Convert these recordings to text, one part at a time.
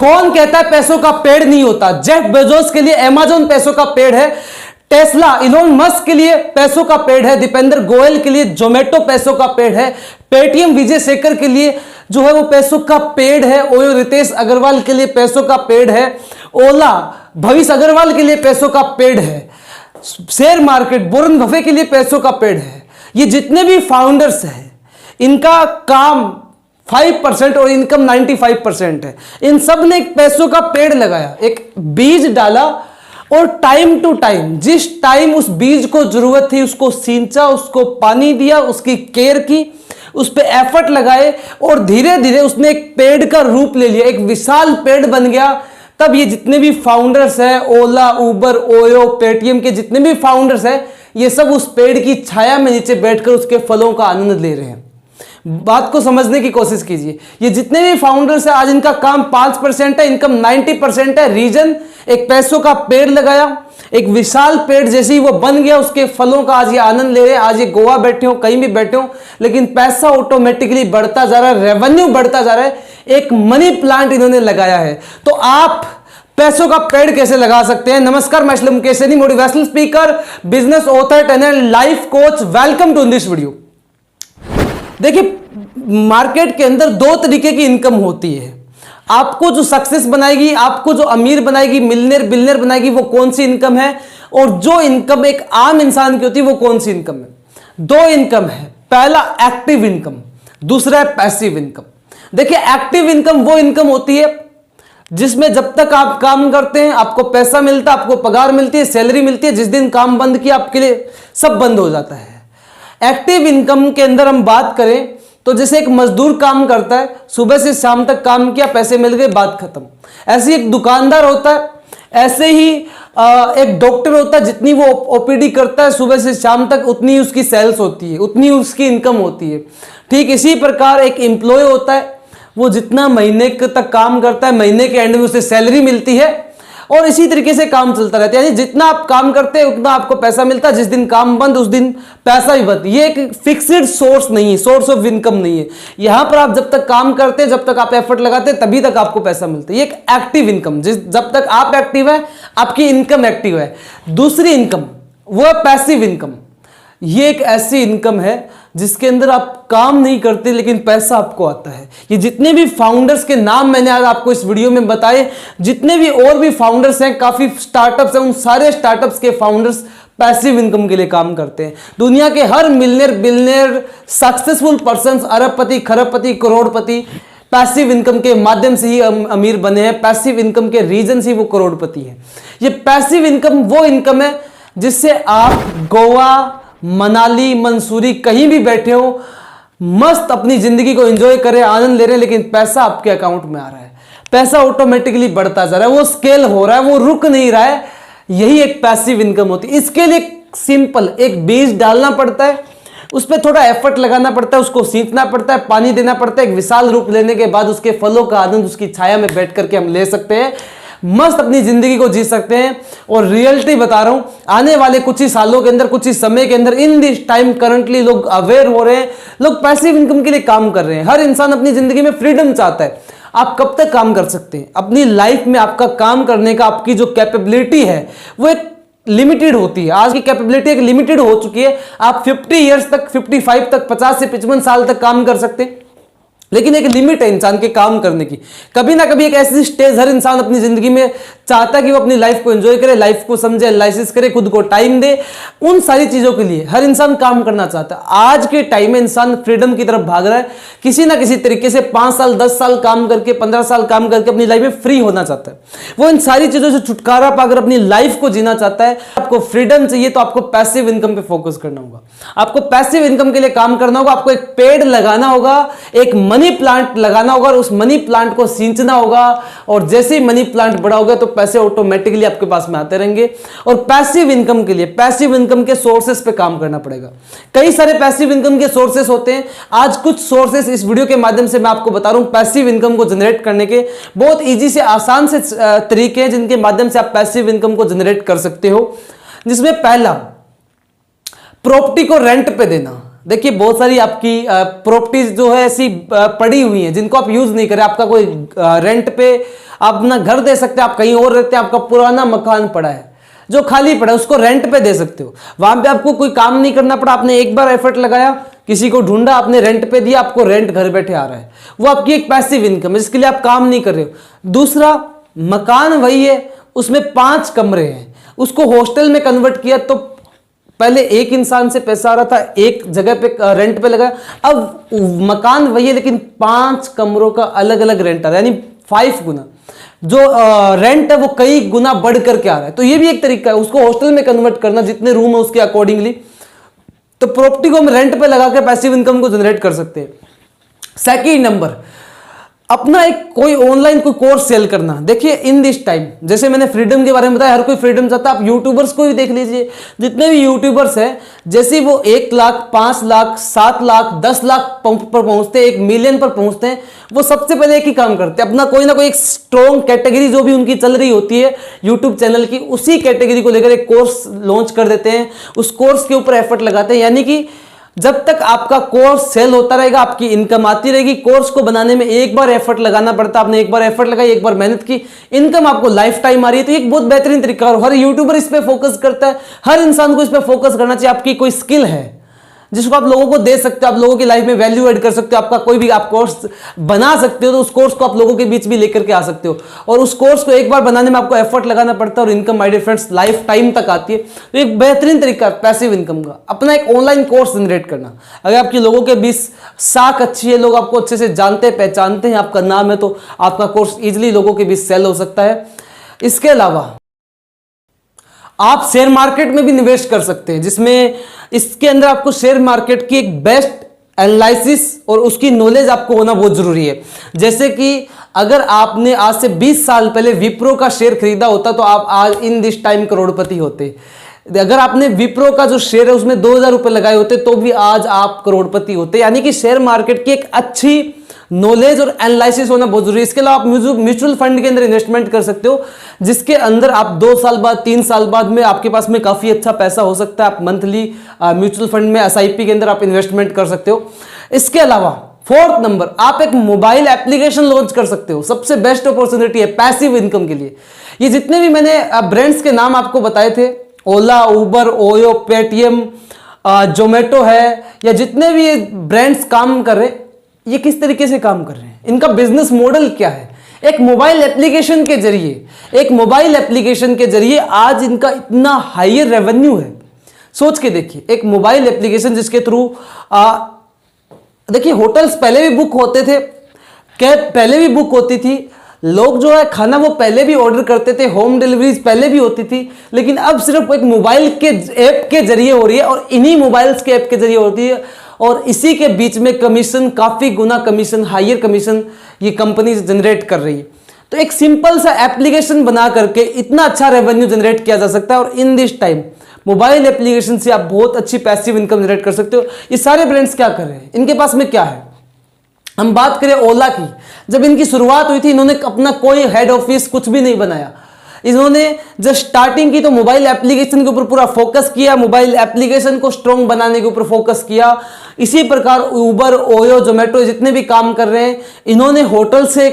कौन कहता है पैसों का पेड़ नहीं होता? जेफ बेजोस के लिए अमेज़न पैसों का पेड़ है, टेस्ला इलोन मस्क के लिए पैसों का पेड़ है, दीपेंद्र गोयल के लिए जोमेटो पैसों का पेड़ है, पेटीएम विजय शेखर के लिए जो है वो पैसों का पेड़ है, ओयो रितेश अग्रवाल के लिए पैसों का पेड़ है, ओला भविष्य अग्रवाल के लिए पैसों का पेड़ है, शेयर मार्केट वॉरेन बफे के लिए पैसों का पेड़ है। ये जितने भी फाउंडर्स हैं इनका काम 5% और इनकम 95% है। इन सब ने एक पैसों का पेड़ लगाया, एक बीज डाला और टाइम टू टाइम जिस टाइम उस बीज को जरूरत थी उसको सींचा, उसको पानी दिया, उसकी केयर की, उस पे एफर्ट लगाए और धीरे धीरे उसने एक पेड़ का रूप ले लिया, एक विशाल पेड़ बन गया। तब ये जितने भी फाउंडर्स हैं, ओला, उबर, ओयो, पेटीएम के जितने भी फाउंडर्स हैं, ये सब उस पेड़ की छाया में नीचे बैठकर उसके फलों का आनंद ले रहे हैं। बात को समझने की कोशिश कीजिए। ये जितने भी फाउंडर्स हैं आज इनका काम 5% है, इनकम 90% है। रीजन एक पैसों का पेड़ लगाया, एक विशाल पेड़ जैसे ही वो बन गया उसके फलों का आज ये आनंद ले रहे हैं। आज ये गोवा बैठे हो, कहीं भी बैठे हो, लेकिन पैसा ऑटोमेटिकली बढ़ता जा रहा है, रेवेन्यू बढ़ता जा रहा है। एक मनी प्लांट इन्होंने लगाया है। तो आप पैसों का पेड़ कैसे लगा सकते हैं? नमस्कार, मैं Shri Mukesh Saini, motivational speaker, business author, trainer, life coach. Welcome to this video. देखिए, मार्केट के अंदर दो तरीके की इनकम होती है। आपको जो सक्सेस बनाएगी, आपको जो अमीर बनाएगी, मिलियनेयर बिलियनेयर बनाएगी, वो कौन सी इनकम है? और जो इनकम एक आम इंसान की होती है वो कौन सी इनकम है? दो इनकम है। पहला एक्टिव इनकम, दूसरा है पैसिव इनकम। देखिए, एक्टिव इनकम वो इनकम होती है जिसमें जब तक आप काम करते हैं आपको पैसा मिलता है, आपको पगार मिलती है, सैलरी मिलती है। जिस दिन काम बंद किया आपके लिए सब बंद हो जाता है। एक्टिव इनकम के अंदर हम बात करें तो जैसे एक मजदूर काम करता है, सुबह से शाम तक काम किया, पैसे मिल गए, बात खत्म। ऐसे ही एक दुकानदार होता है, ऐसे ही एक डॉक्टर होता है, जितनी वो ओपीडी करता है सुबह से शाम तक उतनी उसकी सेल्स होती है, उतनी उसकी इनकम होती है। ठीक इसी प्रकार एक एम्प्लॉय होता है, वो जितना महीने तक काम करता है महीने के एंड में उसे सैलरी मिलती है और इसी तरीके से काम चलता रहता है। यानी जितना आप काम करते हैं उतना आपको पैसा मिलता है, जिस दिन काम बंद उस दिन पैसा भी बंद। ये एक फिक्स्ड सोर्स नहीं है, सोर्स ऑफ इनकम नहीं है। यहां पर आप जब तक काम करते हैं, जब तक आप एफर्ट लगाते हैं, तभी तक आपको पैसा मिलता है। ये एक एक्टिव इनकम, जब तक आप एक्टिव है आपकी इनकम एक्टिव है। दूसरी इनकम वो है पैसिव इनकम। ये एक ऐसी इनकम है जिसके अंदर आप काम नहीं करते लेकिन पैसा आपको आता है। ये जितने भी फाउंडर्स के नाम मैंने आज आपको इस वीडियो में बताए, जितने भी और भी फाउंडर्स हैं, काफी स्टार्टअप्स हैं, उन सारे स्टार्टअप्स के फाउंडर्स पैसिव इनकम के लिए काम करते हैं। दुनिया के हर मिलियनेयर बिलियनेयर सक्सेसफुल पर्संस, अरबपति, खरबपति, करोड़पति पैसिव इनकम के माध्यम से ही अमीर बने हैं। पैसिव इनकम के रीजन से ही वो करोड़पति हैं। ये पैसिव इनकम वो इनकम है जिससे आप गोवा, मनाली, मंसूरी कहीं भी बैठे हो, मस्त अपनी जिंदगी को एंजॉय करें, आनंद ले रहे हैं, लेकिन पैसा आपके अकाउंट में आ रहा है। पैसा ऑटोमेटिकली बढ़ता जा रहा है, वो स्केल हो रहा है, वो रुक नहीं रहा है। यही एक पैसिव इनकम होती है। इसके लिए सिंपल एक बीज डालना पड़ता है, उस पर थोड़ा एफर्ट लगाना पड़ता है, उसको सींचना पड़ता है, पानी देना पड़ता है। एक विशाल रूप लेने के बाद उसके फलों का आनंद उसकी छाया में बैठ करके हम ले सकते हैं, मस्त अपनी जिंदगी को जी सकते हैं। और रियलिटी बता रहा हूं, आने वाले कुछ ही सालों के अंदर, कुछ ही समय के अंदर, इन दिस टाइम करंटली लोग अवेयर हो रहे हैं, लोग पैसिव इनकम के लिए काम कर रहे हैं। हर इंसान अपनी जिंदगी में फ्रीडम चाहता है। आप कब तक काम कर सकते हैं? अपनी लाइफ में आपका काम करने का, आपकी जो कैपेबिलिटी है वो एक लिमिटेड होती है। आज की कैपेबिलिटी एक लिमिटेड हो चुकी है। आप 50 ईयर्स तक, 55 तक, 50 से 55 साल तक काम कर सकते हैं, लेकिन एक लिमिट है इंसान के काम करने की। कभी ना कभी एक ऐसी स्टेज हर इंसान अपनी जिंदगी में चाहता है कि वो अपनी लाइफ को एंजॉय करे, लाइफ को समझे, एनालिसिस करे, खुद को टाइम दे। उन सारी चीजों के लिए हर इंसान काम करना चाहता है। आज के टाइम में इंसान फ्रीडम की तरफ भाग रहा है। किसी ना किसी तरीके से 5 साल, 10 साल काम करके, 15 साल काम करके अपनी लाइफ में फ्री होना चाहता है। वो इन सारी चीजों से छुटकारा पाकर अपनी लाइफ को जीना चाहता है। आपको फ्रीडम चाहिए तो आपको पैसिव इनकम पे फोकस करना होगा। आपको पैसिव इनकम के लिए काम करना होगा। आपको एक पेड़ लगाना होगा, एक मनी प्लांट लगाना होगा और उस मनी प्लांट को सींचना होगा। और जैसे ही मनी प्लांट बड़ा होगा तो पैसे ऑटोमेटिकली आपके पास में आते रहेंगे। और पैसिव इनकम के लिए पैसिव इनकम के सोर्सेस पे काम करना पड़ेगा। कई सारे पैसिव इनकम के सोर्सेस होते हैं। आज कुछ सोर्सेस इस वीडियो के माध्यम से मैं आपको बता रहा हूं पैसिव इनकम को जनरेट करने के बहुत इजी से, आसान से तरीके हैं जिनके माध्यम से आप पैसिव इनकम को जनरेट कर सकते हो। जिसमें पहला, प्रॉपर्टी को रेंट पे देना। देखिए बहुत सारी आपकी प्रॉपर्टीज जो है ऐसी पड़ी हुई हैं जिनको आप यूज नहीं करें। आपका कोई रेंट पे आप अपना घर दे सकते हैं, आप कहीं और रहते हैं, आपका पुराना मकान पड़ा है जो खाली पड़ा है, उसको रेंट पे दे सकते हो। वहां पे आपको कोई काम नहीं करना पड़ा, आपने एक बार एफर्ट लगाया, किसी को ढूंढा, आपने रेंट पे दिया, आपको रेंट घर बैठे आ रहा है, वो आपकी एक पैसिव इनकम है जिसके लिए आप काम नहीं कर रहे हो। दूसरा, मकान वही है, उसमें 5 कमरे हैं, उसको हॉस्टल में कन्वर्ट किया तो पहले एक इंसान से पैसा आ रहा था, एक जगह पे रेंट पे लगा, अब मकान वही है लेकिन 5 कमरों का अलग अलग रेंट आ रहा है, यानी 5 गुना जो रेंट है वो कई गुना बढ़ करके आ रहा है। तो ये भी एक तरीका है उसको हॉस्टल में कन्वर्ट करना, जितने रूम है उसके अकॉर्डिंगली। तो प्रॉपर्टी को हम रेंट पे लगा के पैसिव इनकम को जनरेट कर सकते हैं। सेकंड नंबर, अपना एक कोई ऑनलाइन कोई कोर्स सेल करना। देखिए इन दिस टाइम, जैसे मैंने फ्रीडम के बारे में बताया, हर कोई फ्रीडम चाहता है। आप यूट्यूबर्स को भी देख लीजिए, जितने भी यूट्यूबर्स हैं, जैसे वो 1 लाख, 5 लाख, 7 लाख, 10 लाख पर पहुंचते हैं, 1 मिलियन पर पहुंचते हैं, वो सबसे पहले एक ही काम करते हैं, अपना कोई ना कोई एक स्ट्रॉन्ग कैटेगरी जो भी उनकी चल रही होती है यूट्यूब चैनल की, उसी कैटेगरी को लेकर एक कोर्स लॉन्च कर देते हैं, उस कोर्स के ऊपर एफर्ट लगाते हैं। यानी कि जब तक आपका कोर्स सेल होता रहेगा, आपकी इनकम आती रहेगी। कोर्स को बनाने में एक बार एफर्ट लगाना पड़ता है, आपने एक बार एफर्ट लगाई, एक बार मेहनत की, इनकम आपको लाइफ टाइम आ रही है। तो एक बहुत बेहतरीन तरीका है और हर यूट्यूबर इस पे फोकस करता है, हर इंसान को इस पे फोकस करना चाहिए। आपकी कोई स्किल है जिसको आप लोगों को दे सकते हो, आप लोगों की लाइफ में वैल्यू ऐड कर सकते हो, आपका कोई भी आप कोर्स बना सकते हो, तो उस कोर्स को आप लोगों के बीच भी लेकर के आ सकते हो। और उस कोर्स को एक बार बनाने में आपको एफर्ट लगाना पड़ता है और income my dear friends life time तक आती है। तो एक बेहतरीन तरीका है पैसिव इनकम का, अपना एक ऑनलाइन कोर्स जनरेट करना। अगर आपके लोगों के बीच साख अच्छी है, लोग आपको अच्छे से जानते पहचानते हैं, आपका नाम है, तो आपका कोर्स इजिली लोगों के बीच सेल हो सकता है। इसके अलावा आप शेयर मार्केट में भी निवेश कर सकते हैं, जिसमें इसके अंदर आपको शेयर मार्केट की एक बेस्ट एनालिसिस और उसकी नॉलेज आपको होना बहुत जरूरी है। जैसे कि अगर आपने आज से 20 साल पहले विप्रो का शेयर खरीदा होता तो आप आज इन दिस टाइम करोड़पति होते। अगर आपने विप्रो का जो शेयर है उसमें 2000 रुपए लगाए होते तो भी आज आप करोड़पति होते। यानी कि शेयर मार्केट की एक अच्छी नॉलेज और एनालिसिस होना बहुत जरूरी है। इसके अलावा आप म्यूचुअल फंड के अंदर इन्वेस्टमेंट कर सकते हो, जिसके अंदर आप 2 साल बाद, 3 साल बाद में आपके पास में काफी अच्छा पैसा हो सकता है। आप मंथली म्यूचुअल फंड में एसआईपी के अंदर आप इन्वेस्टमेंट कर सकते हो। इसके अलावा 4th नंबर, आप एक मोबाइल एप्लीकेशन लॉन्च कर सकते हो। सबसे बेस्ट अपॉर्चुनिटी है पैसिव इनकम के लिए। ये जितने भी मैंने ब्रांड्स के नाम आपको बताए थे, ओला, उबर, ओयो, पेटीएम, जोमेटो है, या जितने भी ब्रांड्स काम कर रहे हैं, ये किस तरीके से काम कर रहे हैं, इनका बिजनेस मॉडल क्या है। एक मोबाइल एप्लीकेशन के जरिए आज इनका इतना हायर रेवेन्यू है। सोच के देखिए, एक मोबाइल एप्लीकेशन जिसके थ्रू देखिए होटल्स पहले भी बुक होते थे, कैब पहले भी बुक होती थी, लोग जो है खाना वो पहले भी ऑर्डर करते थे, होम डिलीवरीज पहले भी होती थी, लेकिन अब सिर्फ एक मोबाइल के ऐप के जरिए हो रही है और इन्हीं मोबाइल्स के ऐप के जरिए होती है। और इसी के बीच में कमीशन, काफी गुना कमीशन, हायर कमीशन ये कंपनी जनरेट कर रही है। तो एक सिंपल सा एप्लीकेशन बना करके इतना अच्छा रेवेन्यू जनरेट किया जा सकता है और in this time mobile application से आप बहुत अच्छी पैसिव इनकम जनरेट कर सकते हो। ये सारे ब्रांड्स क्या कर रहे हैं, इनके पास में क्या है। हम बात करें ओला की, जब इनकी शुरुआत हुई थी इन्होंने अपना कोई हेड ऑफिस कुछ भी नहीं बनाया, इन्होंने जब स्टार्टिंग की तो मोबाइल एप्लीकेशन के ऊपर पूरा फोकस किया, मोबाइल एप्लीकेशन को स्ट्रॉन्ग बनाने के ऊपर फोकस किया। इसी प्रकार उबर, ओयो, जोमेटो जितने भी काम कर रहे हैं, इन्होंने होटल से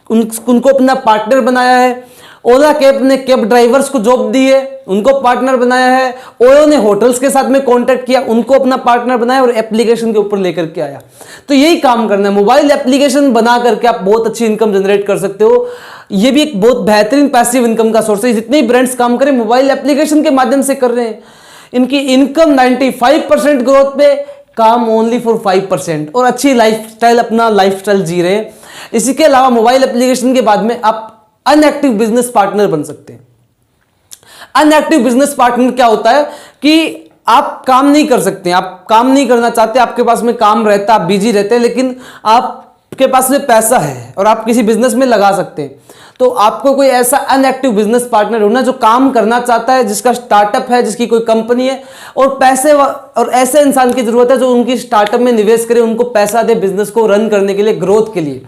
उनको अपना पार्टनर बनाया है। ओला कैब ने कैब ड्राइवर्स को जॉब दी है, उनको पार्टनर बनाया है। ओयो ने होटल्स के साथ में कांटेक्ट किया, उनको अपना पार्टनर बनाया और एप्लीकेशन के ऊपर लेकर के आया। तो यही काम करना है, मोबाइल एप्लीकेशन बना करके आप बहुत अच्छी इनकम जनरेट कर सकते हो। ये भी एक बहुत बेहतरीन पैसिव इनकम का सोर्स है। जितने ब्रांड्स काम करें मोबाइल एप्लीकेशन के माध्यम से कर रहे हैं, इनकी इनकम 95% ग्रोथ पे, काम ओनली फॉर 5%, और अच्छी लाइफस्टाइल, अपना लाइफस्टाइल जी रहे हैं। इसी के अलावा मोबाइल एप्लीकेशन के बाद में आप अनएक्टिव बिजनेस पार्टनर बन सकते हैं। अनएक्टिव बिजनेस पार्टनर क्या होता है कि आप काम नहीं कर सकते, आप काम नहीं करना चाहते, आपके पास में काम रहता है, आप बिजी रहते हैं, लेकिन आपके पास में पैसा है और आप किसी बिजनेस में लगा सकते हैं। तो आपको कोई ऐसा अनएक्टिव बिजनेस पार्टनर होना जो काम करना चाहता है, जिसका स्टार्टअप है, जिसकी कोई कंपनी है और पैसे और ऐसे इंसान की जरूरत है जो उनकी स्टार्टअप में निवेश करे, उनको पैसा दे बिजनेस को रन करने के लिए, ग्रोथ के लिए।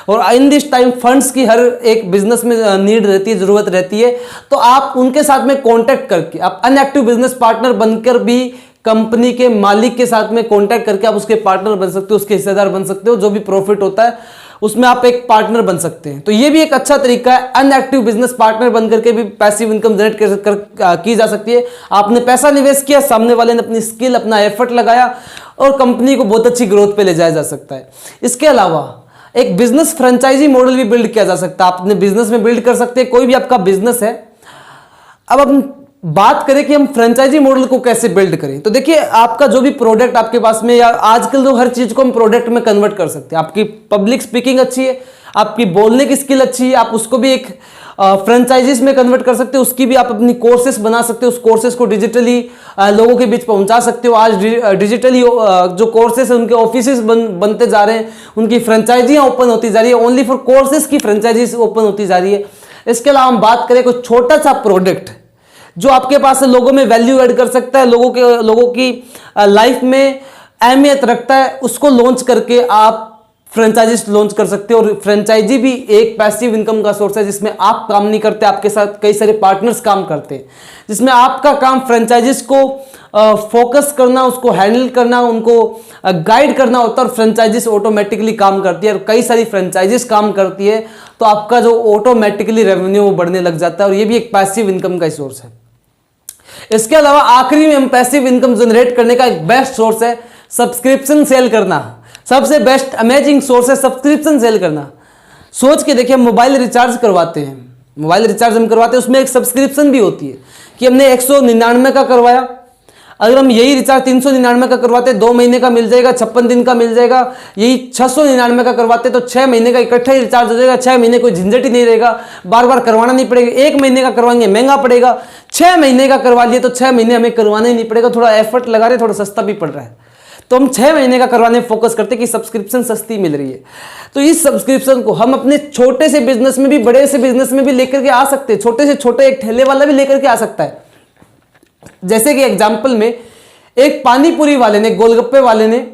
और इन दिस टाइम फंड्स की हर एक बिजनेस में नीड रहती है, जरूरत रहती है। तो आप उनके साथ में कांटेक्ट करके आप अनएक्टिव बिजनेस पार्टनर बनकर भी कंपनी के मालिक के साथ में कांटेक्ट करके आप उसके पार्टनर बन सकते हो, उसके हिस्सेदार बन सकते हो। जो भी प्रॉफिट होता है उसमें आप एक पार्टनर बन सकते हैं। तो ये भी एक अच्छा तरीका है, अनएक्टिव बिजनेस पार्टनर बन करके भी पैसिव इनकम जनरेट की जा सकती है। आपने पैसा निवेश किया, सामने वाले ने अपनी स्किल, अपना एफर्ट लगाया और कंपनी को बहुत अच्छी ग्रोथ पे ले जाया जा सकता है। इसके अलावा एक बिजनेस फ्रेंचाइजी मॉडल भी बिल्ड किया जा सकता है। आपने बिजनेस में बिल्ड कर सकते हैं, कोई भी आपका बिजनेस है। अब हम बात करें कि हम फ्रेंचाइजी मॉडल को कैसे बिल्ड करें, तो देखिए आपका जो भी प्रोडक्ट आपके पास में, या आजकल तो हर चीज को हम प्रोडक्ट में कन्वर्ट कर सकते हैं। आपकी पब्लिक स्पीकिंग अच्छी है, आपकी बोलने की स्किल अच्छी है, आप उसको भी एक फ्रेंचाइजीज में कन्वर्ट कर सकते हो। उसकी भी आप अपनी कोर्सेस बना सकते हो, उस कोर्सेस को डिजिटली लोगों के बीच पहुंचा सकते हो। आज डिजिटली जो कोर्सेस है उनके ऑफिसेस बनते जा रहे हैं, उनकी फ्रेंचाइजियां ओपन होती जा रही है, ओनली फॉर कोर्सेज की फ्रेंचाइजीज ओपन होती जा रही है। इसके अलावा हम बात करें कोई छोटा सा प्रोडक्ट जो आपके पास है, लोगों में वैल्यू ऐड कर सकता है, लोगों की लाइफ में अहमियत रखता है, उसको लॉन्च करके आप फ्रेंचाइजीज लॉन्च कर सकते हो। और फ्रेंचाइजी भी एक पैसिव इनकम का सोर्स है, जिसमें आप काम नहीं करते, आपके साथ कई सारे पार्टनर्स काम करते हैं, जिसमें आपका काम फ्रेंचाइजीज को फोकस करना, उसको हैंडल करना, उनको गाइड करना होता है। और फ्रेंचाइजीज ऑटोमेटिकली काम करती है, और कई सारी फ्रेंचाइजीज काम करती है, तो आपका जो ऑटोमेटिकली रेवेन्यू बढ़ने लग जाता है। और ये भी एक पैसिव इनकम का सोर्स है। इसके अलावा आखिरी में हम पैसिव इनकम जनरेट करने का एक बेस्ट सोर्स है सब्सक्रिप्शन सेल करना। सबसे बेस्ट अमेजिंग सोर्स है सब्सक्रिप्शन सेल करना। सोच के देखिए, हम मोबाइल रिचार्ज करवाते हैं, मोबाइल रिचार्ज हम करवाते हैं, उसमें एक सब्सक्रिप्शन भी होती है कि हमने 199 का करवाया, अगर हम यही रिचार्ज 399 का करवाते, 2 महीने का मिल जाएगा, 56 दिन का मिल जाएगा। यही 699 का करवाते तो 6 महीने का इकट्ठा ही रिचार्ज हो जाएगा। 6 महीने कोई झंझट ही नहीं रहेगा, बार बार करवाना नहीं पड़ेगा। 1 महीने का करवाएंगे महंगा पड़ेगा, 6 महीने का करवा लिए तो 6 महीने हमें करवाना ही नहीं पड़ेगा, थोड़ा एफर्ट लगा रहे, थोड़ा सस्ता भी पड़ रहा है। तो हम 6 महीने का करवाने फोकस करते कि सब्सक्रिप्शन सस्ती मिल रही है। तो इस सब्सक्रिप्शन को हम अपने छोटे से बिजनेस में भी, बड़े से बिजनेस में भी लेकर के आ सकते हैं। छोटे से छोटे एक ठेले वाला भी लेकर के आ सकता है। जैसे कि एग्जाम्पल में एक पानीपुरी वाले ने, गोलगप्पे वाले ने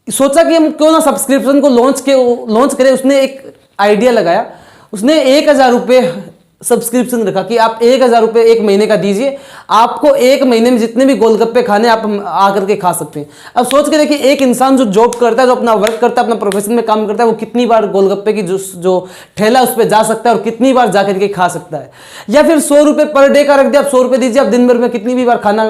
सोचा कि हम क्यों ना सब्सक्रिप्शन को लॉन्च करें। उसने एक आइडिया लगाया, उसने 1000 रुपये सब्सक्रिप्शन रखा कि आप 1000 रुपये 1 महीने का दीजिए, आपको 1 महीने में जितने भी गोलगप्पे खाने आप आकर के खा सकते हैं। अब सोच के देखिए, एक इंसान जो जॉब करता है, जो अपना वर्क करता है, अपना प्रोफेशन में काम करता है, वो कितनी बार गोलगप्पे की जो ठेला उस पर जा सकता है और कितनी बार जाकर के खा सकता है। या फिर 100 रुपये पर डे का रख दिया, आप 100 रुपये दीजिए, आप दिन भर में कितनी भी बार खाना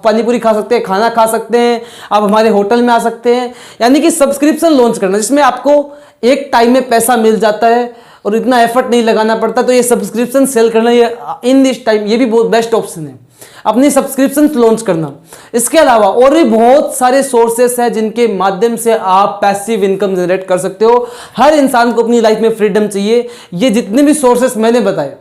पानीपुरी खा सकते हैं, खाना खा सकते हैं, आप हमारे होटल में आ सकते हैं। यानी कि सब्सक्रिप्शन लॉन्च करना, जिसमें आपको एक टाइम में पैसा मिल जाता है और इतना एफर्ट नहीं लगाना पड़ता। तो ये सब्सक्रिप्शन सेल करना, ये इन दिस टाइम ये भी बहुत बेस्ट ऑप्शन है, अपनी सब्सक्रिप्शन लॉन्च करना। इसके अलावा और भी बहुत सारे सोर्सेस हैं जिनके माध्यम से आप पैसिव इनकम जनरेट कर सकते हो। हर इंसान को अपनी लाइफ में फ्रीडम चाहिए। ये जितने भी सोर्सेस मैंने बताए,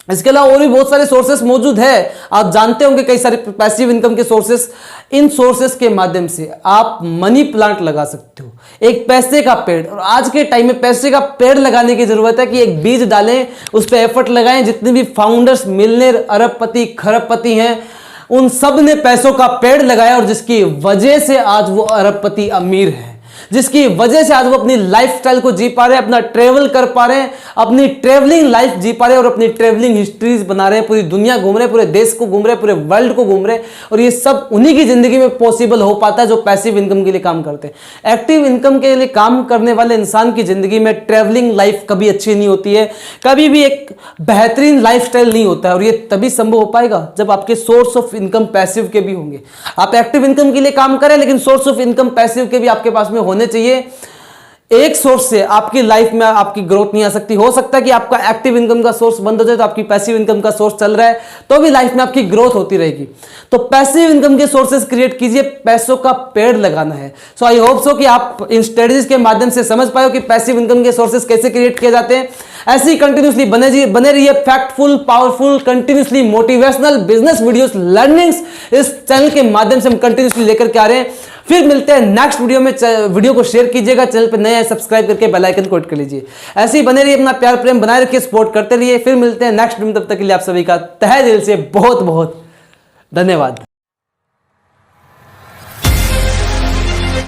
इसके अलावा और भी बहुत सारे सोर्सेस मौजूद है, आप जानते होंगे कई सारे पैसिव इनकम के सोर्सेस। इन सोर्सेस के माध्यम से आप मनी प्लांट लगा सकते हो, एक पैसे का पेड़। और आज के टाइम में पैसे का पेड़ लगाने की जरूरत है कि एक बीज डालें, उस पर एफर्ट लगाएं। जितने भी फाउंडर्स, मिलियनेयर, अरबपति, खरबपति हैं, उन सब ने पैसों का पेड़ लगाया, और जिसकी वजह से आज वो अरबपति अमीर है, जिसकी वजह से आज वो अपनी लाइफस्टाइल को जी पा रहे हैं, अपना ट्रेवल कर पा रहे हैं, अपनी ट्रेवलिंग लाइफ जी पा रहे हैं और अपनी ट्रेवलिंग हिस्ट्रीज बना रहे हैं। पूरी दुनिया घूम रहे हैं, पूरे देश को घूम रहे हैं, पूरे वर्ल्ड को घूम रहे हैं। और ये सब उन्हीं की जिंदगी में पॉसिबल हो पाता है जो पैसिव इनकम के लिए काम करते हैं। एक्टिव इनकम के लिए काम करने वाले इंसान की जिंदगी में ट्रेवलिंग लाइफ कभी अच्छी नहीं होती है, कभी भी एक बेहतरीन लाइफस्टाइल नहीं होता है। और ये तभी संभव हो पाएगा जब आपके सोर्स ऑफ इनकम पैसिव के भी होंगे। आप एक्टिव इनकम के लिए काम करें, लेकिन सोर्स ऑफ इनकम पैसिव के भी आपके पास में होने चाहिए। एक सोर्स से आपकी लाइफ में आपकी ग्रोथ नहीं आ सकती। हो सकता है कि आपका एक्टिव इनकम का सोर्स बंद हो जाए, तो आपकी पैसिव इनकम का सोर्स चल रहा है, तो भी लाइफ में आपकी ग्रोथ होती रहेगी। तो पैसिव इनकम के सोर्सेस क्रिएट कीजिए, पैसों का पेड़ लगाना है। सो आई होप सो कि आप इन स्ट्रेटजीज के माध्यम से समझ पाए हो कि पैसिव इनकम के सोर्सेस कैसे क्रिएट किए जाते हैं। ऐसे ही कंटिन्यूसली बने रहिए, factful, powerful, continuously motivational business videos, learnings इस चैनल के माध्यम से हम कंटिन्यूसली लेकर के आ रहे हैं। फिर मिलते हैं नेक्स्ट वीडियो में। वीडियो को शेयर कीजिएगा, चैनल पे नए हैं सब्सक्राइब करके बेल आइकन को हिट कर लीजिए। ऐसे ही बने रहिए, अपना प्यार प्रेम बनाए रखिए, सपोर्ट करते रहिए। फिर मिलते हैं नेक्स्ट वीडियो में, तब तक के लिए आप सभी का तहे दिल से बहुत बहुत धन्यवाद।